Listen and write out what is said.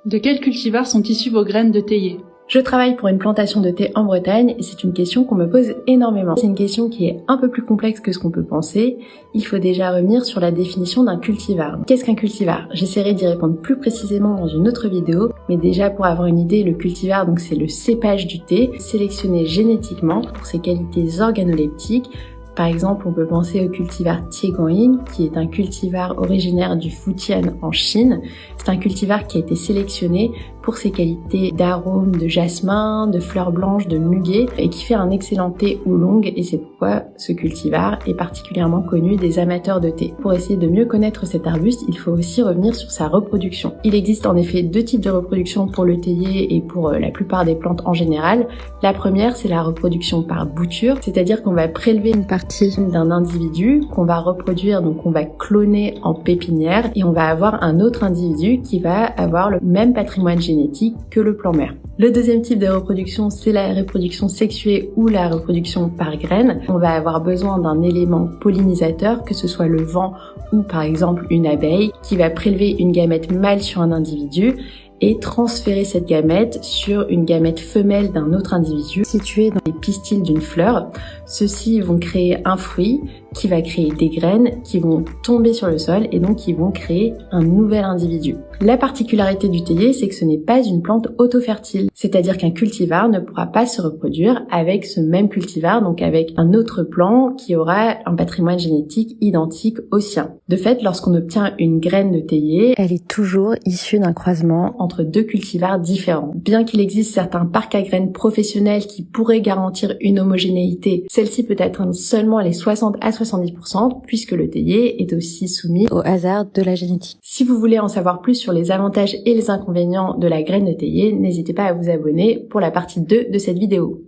De quels cultivars sont issues vos graines de théier? Je travaille pour une plantation de thé en Bretagne et c'est une question qu'on me pose énormément. C'est une question qui est un peu plus complexe que ce qu'on peut penser. Il faut déjà revenir sur la définition d'un cultivar. Qu'est-ce qu'un cultivar? J'essaierai d'y répondre plus précisément dans une autre vidéo, mais déjà pour avoir une idée, le cultivar, donc c'est le cépage du thé, sélectionné génétiquement pour ses qualités organoleptiques. Par exemple, on peut penser au cultivar Tieguanyin, qui est un cultivar originaire du Fujian en Chine. C'est un cultivar qui a été sélectionné pour ses qualités d'arôme de jasmin, de fleurs blanches, de muguet, et qui fait un excellent thé oolong, et c'est pourquoi ce cultivar est particulièrement connu des amateurs de thé. Pour essayer de mieux connaître cet arbuste, il faut aussi revenir sur sa reproduction. Il existe en effet deux types de reproduction pour le théier et pour la plupart des plantes en général. La première, c'est la reproduction par bouture, c'est-à-dire qu'on va prélever une partie d'un individu qu'on va reproduire, donc on va cloner en pépinière, et on va avoir un autre individu qui va avoir le même patrimoine génétique que le plant mère. Le deuxième type de reproduction, c'est la reproduction sexuée ou la reproduction par graines. On va avoir besoin d'un élément pollinisateur, que ce soit le vent ou par exemple une abeille, qui va prélever une gamète mâle sur un individu et transférer cette gamète sur une gamète femelle d'un autre individu situé dans les pistils d'une fleur. Ceux-ci vont créer un fruit qui va créer des graines qui vont tomber sur le sol et donc qui vont créer un nouvel individu. La particularité du théier, c'est que ce n'est pas une plante autofertile, c'est-à-dire qu'un cultivar ne pourra pas se reproduire avec ce même cultivar, donc avec un autre plant qui aura un patrimoine génétique identique au sien. De fait, lorsqu'on obtient une graine de théier, elle est toujours issue d'un croisement entre deux cultivars différents. Bien qu'il existe certains parcs à graines professionnels qui pourraient garantir une homogénéité, celle-ci peut atteindre seulement les 60 à 70%, puisque le théier est aussi soumis au hasard de la génétique. Si vous voulez en savoir plus sur les avantages et les inconvénients de la graine de théier, n'hésitez pas à vous abonner pour la partie 2 de cette vidéo.